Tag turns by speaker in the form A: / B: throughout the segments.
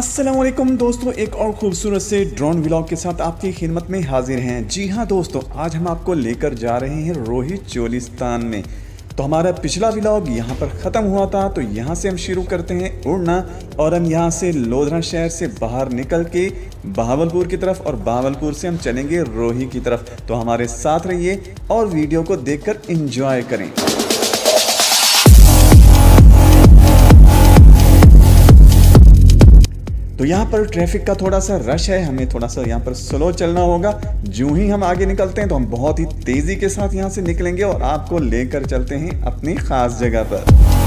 A: अस्सलामुअलैकुम दोस्तों, एक और खूबसूरत से ड्रोन व्लॉग के साथ आपकी खिदमत में हाजिर हैं। जी हाँ दोस्तों, आज हम आपको लेकर जा रहे हैं रोही चोलिस्तान में। तो हमारा पिछला व्लॉग यहाँ पर ख़त्म हुआ था, तो यहाँ से हम शुरू करते हैं उड़ना और हम यहाँ से लोधरा शहर से बाहर निकल के बहावलपुर की तरफ और बहावलपुर से हम चलेंगे रोही की तरफ। तो हमारे साथ रहिए और वीडियो को देखकर एंजॉय करें। तो यहाँ पर ट्रैफिक का थोड़ा सा रश है, हमें थोड़ा सा यहाँ पर स्लो चलना होगा। जो ही हम आगे निकलते हैं तो हम बहुत ही तेज़ी के साथ यहाँ से निकलेंगे और आपको लेकर चलते हैं अपनी ख़ास जगह पर।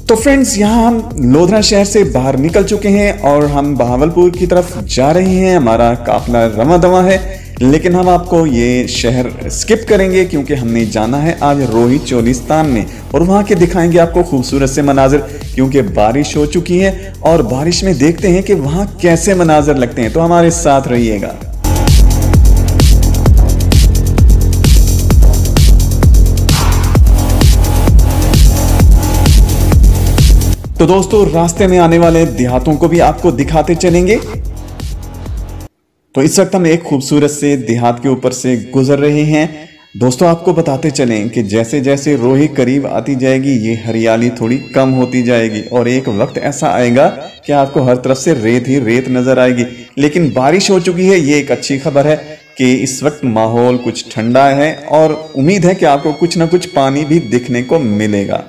A: तो फ्रेंड्स, यहाँ हम लोधरा शहर से बाहर निकल चुके हैं और हम बहावलपुर की तरफ जा रहे हैं। हमारा काफिला रवां दवा है, लेकिन हम आपको ये शहर स्किप करेंगे क्योंकि हमने जाना है आज रोही चोलिस्तान में और वहाँ के दिखाएंगे आपको खूबसूरत से मनाजिर, क्योंकि बारिश हो चुकी है और बारिश में देखते हैं कि वहाँ कैसे मनाजिर लगते हैं। तो हमारे साथ रहिएगा। तो दोस्तों, रास्ते में आने वाले देहातों को भी आपको दिखाते चलेंगे। तो इस वक्त हम एक खूबसूरत से देहात के ऊपर से गुजर रहे हैं। दोस्तों, आपको बताते चलें कि जैसे जैसे रोही करीब आती जाएगी ये हरियाली थोड़ी कम होती जाएगी और एक वक्त ऐसा आएगा कि आपको हर तरफ से रेत ही रेत नजर आएगी। लेकिन बारिश हो चुकी है, ये एक अच्छी खबर है कि इस वक्त माहौल कुछ ठंडा है और उम्मीद है कि आपको कुछ ना कुछ पानी भी दिखने को मिलेगा।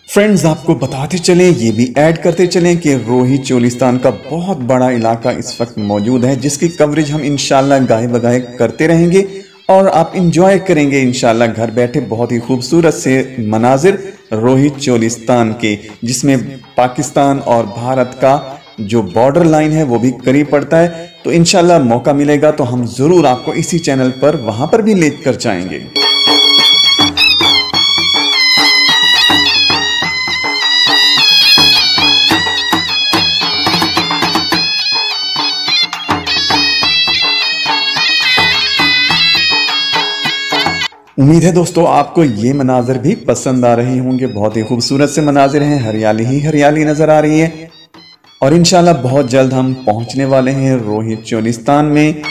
A: फ्रेंड्स, आपको बताते चलें, ये भी ऐड करते चलें कि रोही चोलिस्तान का बहुत बड़ा इलाका इस वक्त मौजूद है, जिसकी कवरेज हम इंशाल्लाह गाहे बगाहे करते रहेंगे और आप इंजॉय करेंगे इंशाल्लाह घर बैठे बहुत ही खूबसूरत से मनाजिर रोही चोलिस्तान के, जिसमें पाकिस्तान और भारत का जो बॉर्डर लाइन है वो भी करीब पड़ता है। तो इंशाल्लाह मौका मिलेगा तो हम ज़रूर आपको इसी चैनल पर वहाँ पर भी लेकर जाएंगे। उम्मीद है दोस्तों आपको ये मनाजिर भी पसंद आ रहे होंगे। बहुत ही खूबसूरत से मनाजिर हैं, हरियाली ही हरियाली नजर आ रही है और इंशाल्लाह बहुत जल्द हम पहुंचने वाले हैं रोही चोलिस्तान में।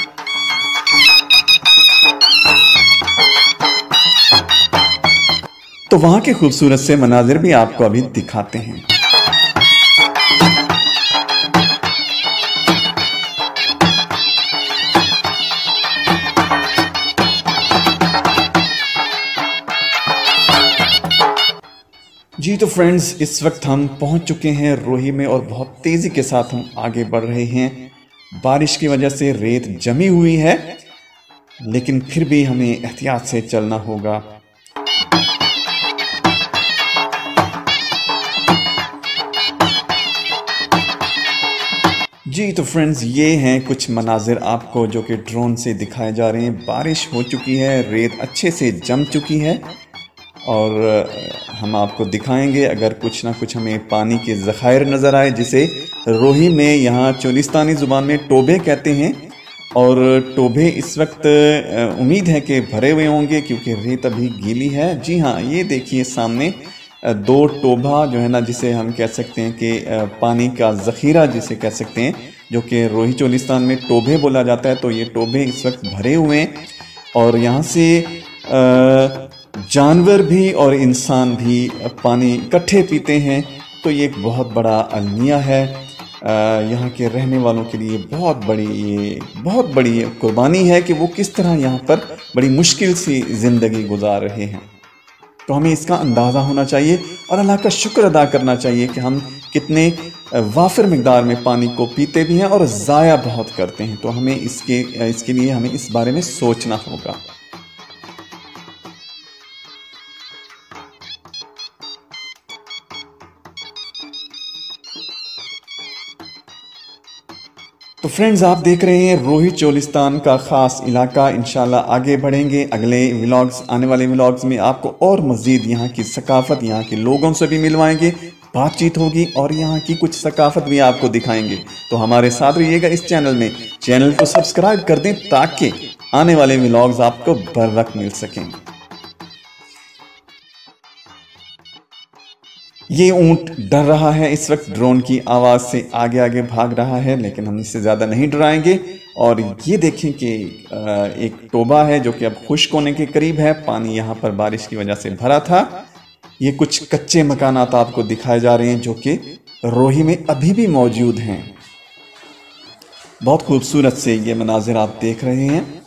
A: तो वहां के खूबसूरत से मनाजिर भी आपको अभी दिखाते हैं। जी तो फ्रेंड्स, इस वक्त हम पहुंच चुके हैं रोही में और बहुत तेज़ी के साथ हम आगे बढ़ रहे हैं। बारिश की वजह से रेत जमी हुई है, लेकिन फिर भी हमें एहतियात से चलना होगा। जी तो फ्रेंड्स, ये हैं कुछ मनाजिर आपको जो कि ड्रोन से दिखाए जा रहे हैं। बारिश हो चुकी है, रेत अच्छे से जम चुकी है और हम आपको दिखाएंगे अगर कुछ ना कुछ हमें पानी के ज़खायर नज़र आए, जिसे रोही में यहाँ चोलिस्तानी ज़ुबान में टोबे कहते हैं। और टोबे इस वक्त उम्मीद है कि भरे हुए होंगे क्योंकि रेत अभी गीली है। जी हाँ, ये देखिए सामने दो टोबा जो है ना, जिसे हम कह सकते हैं कि पानी का ज़ख़ीरा जिसे कह सकते हैं, जो कि रोही चोलिस्तान में टोबे बोला जाता है। तो ये टोबे इस वक्त भरे हुए हैं और यहाँ से जानवर भी और इंसान भी पानी इकट्ठे पीते हैं। तो ये एक बहुत बड़ा अलमिया है यहाँ के रहने वालों के लिए। बहुत बड़ी कुर्बानी है कि वो किस तरह यहाँ पर बड़ी मुश्किल सी ज़िंदगी गुजार रहे हैं। तो हमें इसका अंदाज़ा होना चाहिए और अल्लाह का शुक्र अदा करना चाहिए कि हम कितने वाफिर मिकदार में पानी को पीते भी हैं और ज़ाया बहुत करते हैं। तो हमें इसके लिए हमें इस बारे में सोचना होगा। तो फ्रेंड्स, आप देख रहे हैं रोहित चोलिस्तान का ख़ास इलाका। इंशाल्लाह आगे बढ़ेंगे अगले व्लॉग्स, आने वाले व्लॉग्स में आपको और मज़ीद यहाँ की सकाफ़त, यहाँ के लोगों से भी मिलवाएंगे, बातचीत होगी और यहाँ की कुछ सकाफ़त भी आपको दिखाएंगे। तो हमारे साथ रहिएगा इस चैनल में। चैनल को सब्सक्राइब कर दें ताकि आने वाले व्लॉग्स आपको बर वक्त मिल सकें। ये ऊंट डर रहा है इस वक्त, ड्रोन की आवाज़ से आगे आगे भाग रहा है, लेकिन हम इससे ज़्यादा नहीं डराएंगे। और ये देखें कि एक टोबा है जो कि अब खुश्क होने के करीब है। पानी यहाँ पर बारिश की वजह से भरा था। ये कुछ कच्चे मकानात आपको दिखाए जा रहे हैं जो कि रोही में अभी भी मौजूद हैं। बहुत खूबसूरत से ये मनाजिर आप देख रहे हैं।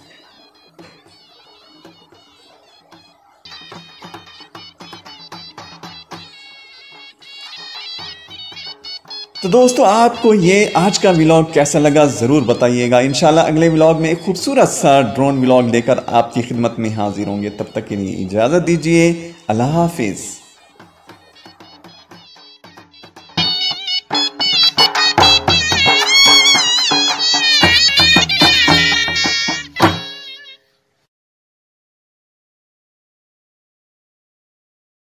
A: तो दोस्तों, आपको ये आज का व्लॉग कैसा लगा ज़रूर बताइएगा। इंशाल्लाह अगले व्लॉग में एक खूबसूरत सा ड्रोन व्लॉग लेकर आपकी खिदमत में हाजिर होंगे। तब तक के लिए इजाज़त दीजिए। अल्लाह हाफिज़।